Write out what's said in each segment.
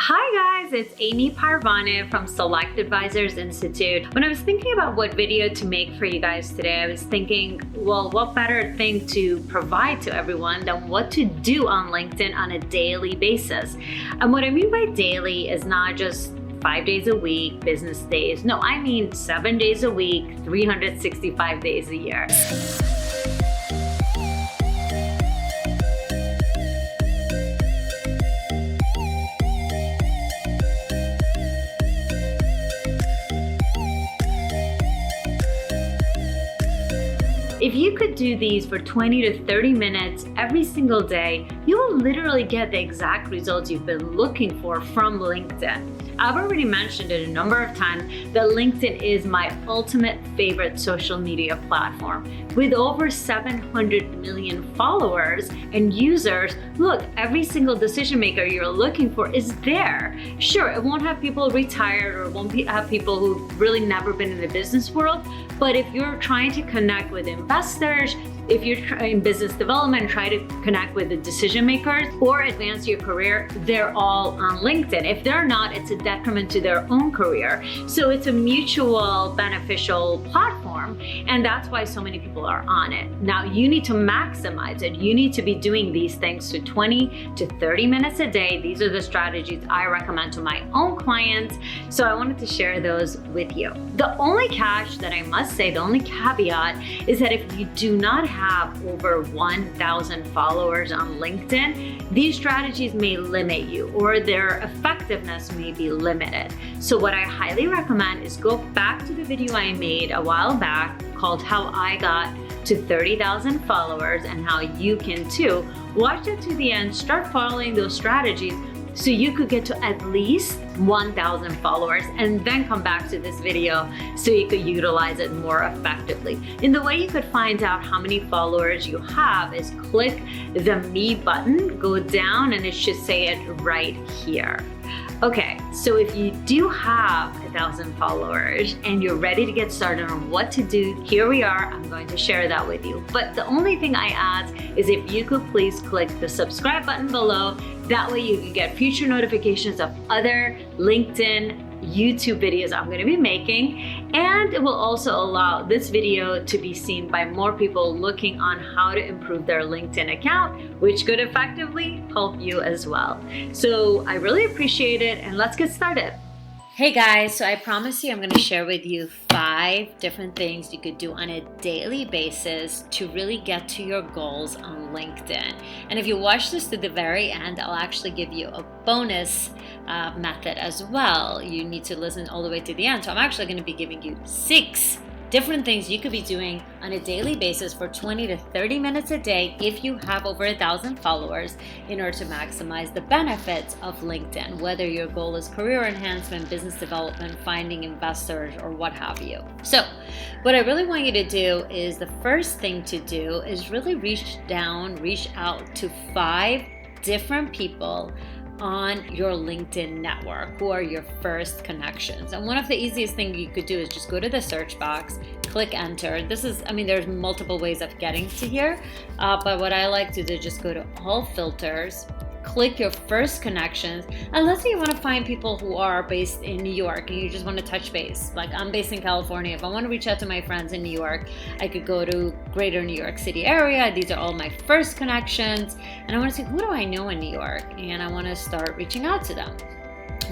Hi guys, it's Amy Parvane from Select Advisors Institute. When I was thinking about what video to make for you guys today, I was thinking, well, what better thing to provide to everyone than what to do on LinkedIn on a daily basis. And what I mean by daily is not just 5 days a week, business days. No, I mean 7 days a week, 365 days a year. If you could do these for 20 to 30 minutes every single day, you will literally get the exact results you've been looking for from LinkedIn. I've already mentioned it a number of times that LinkedIn is my ultimate favorite social media platform. With over 700 million followers and users, look, every single decision maker you're looking for is there. Sure, it won't have people retired or it won't have people who've really never been in the business world, but if you're trying to connect with investors, if you're in business development, try to connect with the decision makers or advance your career, they're all on LinkedIn. If they're not, it's a detriment to their own career. So it's a mutual beneficial platform, and that's why so many people are on it. Now you need to maximize it. You need to be doing these things to 20 to 30 minutes a day. These are the strategies I recommend to my own clients. So I wanted to share those with you. The only catch that I must say, the only caveat is that if you do not have over 1,000 followers on LinkedIn, these strategies may limit you or their effectiveness may be limited. So what I highly recommend is go back to the video I made a while back called How I Got to 30,000 Followers and How You Can Too. Watch it to the end, start following those strategies so you could get to at least 1,000 followers and then come back to this video so you could utilize it more effectively. And the way you could find out how many followers you have is click the Me button, go down, and it should say it right here. Okay, so if you do have 1,000 followers and you're ready to get started on what to do, here we are. I'm going to share that with you. But the only thing I ask is if you could please click the subscribe button below. That way you can get future notifications of other LinkedIn, YouTube videos I'm going to be making, and it will also allow this video to be seen by more people looking on how to improve their LinkedIn account, which could effectively help you as well. So I really appreciate it, and let's get started. Hey guys, so I promise you I'm going to share with you 5 different things you could do on a daily basis to really get to your goals on LinkedIn. And if you watch this to the very end, I'll actually give you a bonus method as well. You need to listen all the way to the end. So I'm actually going to be giving you 6 different things you could be doing on a daily basis for 20 to 30 minutes a day if you have over 1,000 followers in order to maximize the benefits of LinkedIn, whether your goal is career enhancement, business development, finding investors, or what have you. So what I really want you to do is the first thing to do is really reach out to 5 different people on your LinkedIn network who are your first connections. And one of the easiest things you could do is just go to the search box, click enter. There's multiple ways of getting to here, but what I like to do is just go to all filters, click your first connections, and let's say you want to find people who are based in New York and you just want to touch base. Like I'm based in California. If I want to reach out to my friends in New York, I could go to greater New York City area. These are all my first connections, and I want to see who do I know in New York, and I want to start reaching out to them.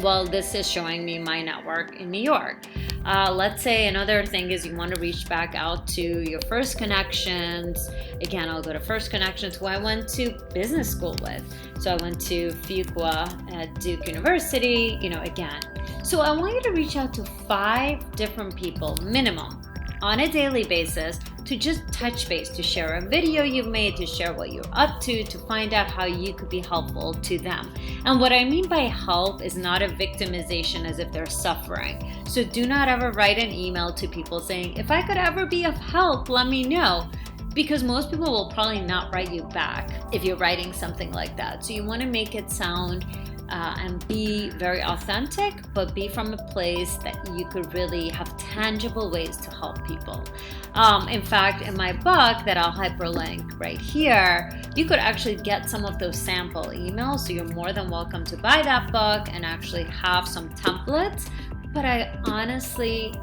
Well, this is showing me my network in New York. Let's say another thing is you want to reach back out to your first connections. Again, I'll go to first connections who I went to business school with. So I went to Fuqua at Duke University, again. So I want you to reach out to 5 different people minimum on a daily basis to just touch base, to share a video you've made, to share what you're up to find out how you could be helpful to them. And what I mean by help is not a victimization as if they're suffering. So do not ever write an email to people saying, if I could ever be of help, let me know. Because most people will probably not write you back if you're writing something like that. So you want to make it sound and be very authentic, but be from a place that you could really have tangible ways to help people. In fact, in my book that I'll hyperlink right here, you could actually get some of those sample emails. So you're more than welcome to buy that book and actually have some templates. But I honestly,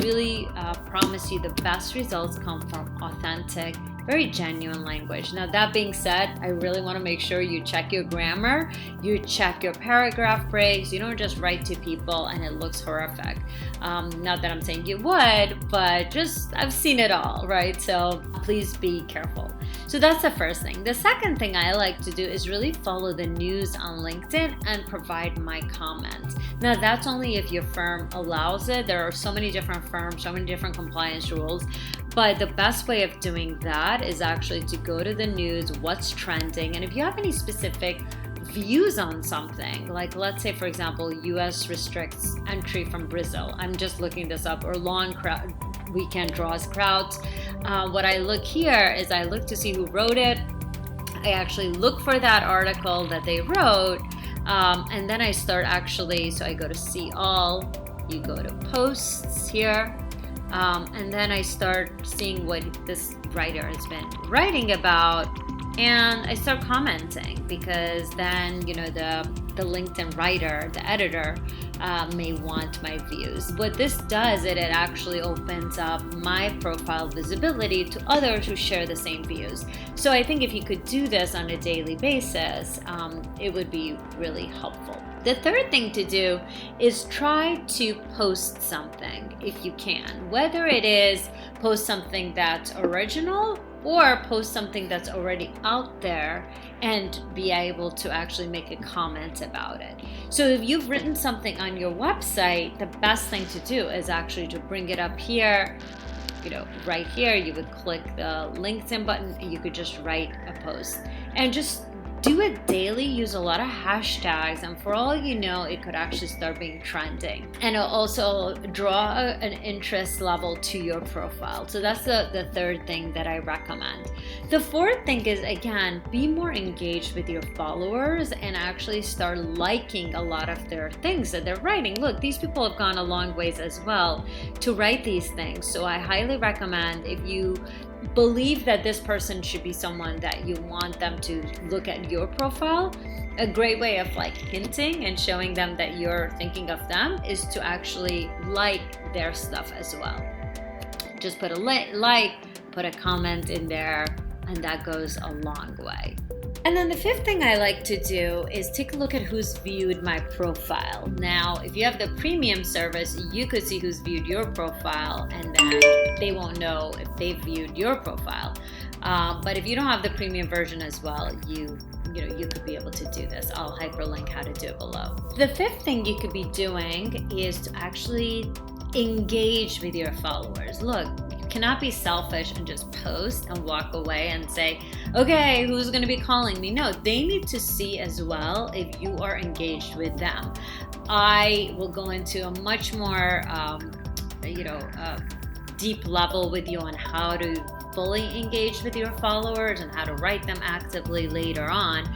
really promise you the best results come from authentic, very genuine language. Now, that being said, I really want to make sure you check your grammar, you check your paragraph breaks. You don't just write to people and it looks horrific. Not that I'm saying you would, but just I've seen it all, right? So please be careful. So that's the first thing. The second thing I like to do is really follow the news on LinkedIn and provide my comments. Now, that's only if your firm allows it. There are so many different firms, so many different compliance rules. But the best way of doing that is actually to go to the news, what's trending. And if you have any specific views on something, like let's say, for example, US restricts entry from Brazil. I'm just looking this up, or long weekend draws crowds. What I look here is I look to see who wrote it. I actually look for that article that they wrote. And then I start so I go to see all, you go to posts here. And then I start seeing what this writer has been writing about, and I start commenting, because then the LinkedIn writer, the editor, may want my views. What this does, it actually opens up my profile visibility to others who share the same views. So I think if you could do this on a daily basis, it would be really helpful. The third thing to do is try to post something if you can, whether it is post something that's original or post something that's already out there and be able to actually make a comment about it. So if you've written something on your website, the best thing to do is actually to bring it up here. Right here, you would click the LinkedIn button and you could just write a post and just do it daily. Use a lot of hashtags, and for all you know, it could actually start being trending, and it'll also draw an interest level to your profile. So that's the third thing that I recommend. The fourth thing is, again, be more engaged with your followers and actually start liking a lot of their things that they're writing. Look, these people have gone a long ways as well to write these things. So I highly recommend, if you believe that this person should be someone that you want them to look at your profile, a great way of hinting and showing them that you're thinking of them is to actually like their stuff as well. Just put a put a comment in there, and that goes a long way. And then the fifth thing I like to do is take a look at who's viewed my profile. Now, if you have the premium service, you could see who's viewed your profile, and then they won't know if they viewed your profile. But if you don't have the premium version as well, you could be able to do this. I'll hyperlink how to do it below. The fifth thing you could be doing is to actually engage with your followers. Look, cannot be selfish and just post and walk away and say, okay, who's going to be calling me? No, they need to see as well if you are engaged with them. I will go into a much more, deep level with you on how to fully engage with your followers and how to write them actively later on.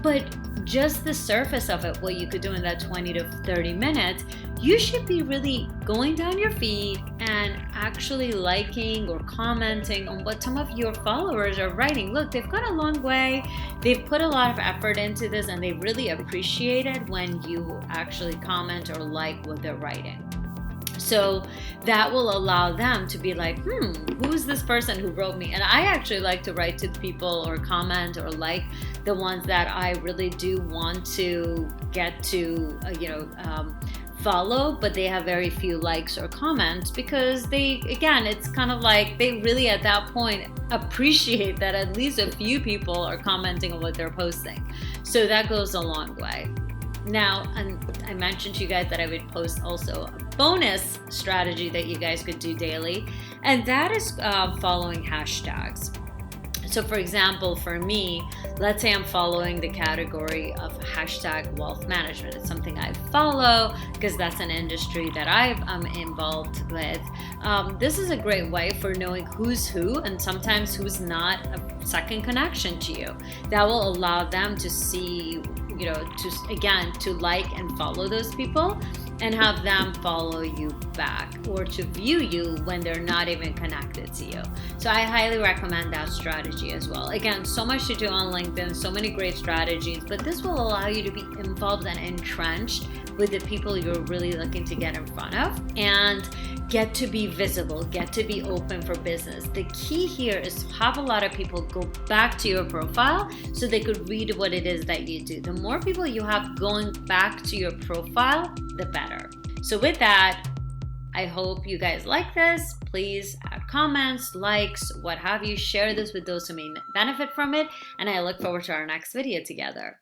But just the surface of it, what you could do in that 20 to 30 minutes, you should be really going down your feed and actually liking or commenting on what some of your followers are writing. Look, they've gone a long way. They've put a lot of effort into this, and they really appreciate it when you actually comment or like what they're writing. So that will allow them to be like, who's this person who wrote me? And I actually like to write to people or comment or like the ones that I really do want to get to, follow, but they have very few likes or comments, because it's kind of like they really at that point appreciate that at least a few people are commenting on what they're posting. So that goes a long way. Now, I mentioned to you guys that I would post also a bonus strategy that you guys could do daily, and that is following hashtags. So for example, for me, let's say I'm following the category of hashtag wealth management. It's something I follow because that's an industry that I'm involved with. This is a great way for knowing who's who and sometimes who's not a second connection to you. That will allow them to see to like and follow those people and have them follow you back, or to view you when they're not even connected to you. So I highly recommend that strategy as well. Again, so much to do on LinkedIn, so many great strategies, but this will allow you to be involved and entrenched with the people you're really looking to get in front of and get to be visible, get to be open for business. The key here is to have a lot of people go back to your profile so they could read what it is that you do. The more people you have going back to your profile, the better. So with that, I hope you guys like this. Please add comments, likes, what have you. Share this with those who may benefit from it. And I look forward to our next video together.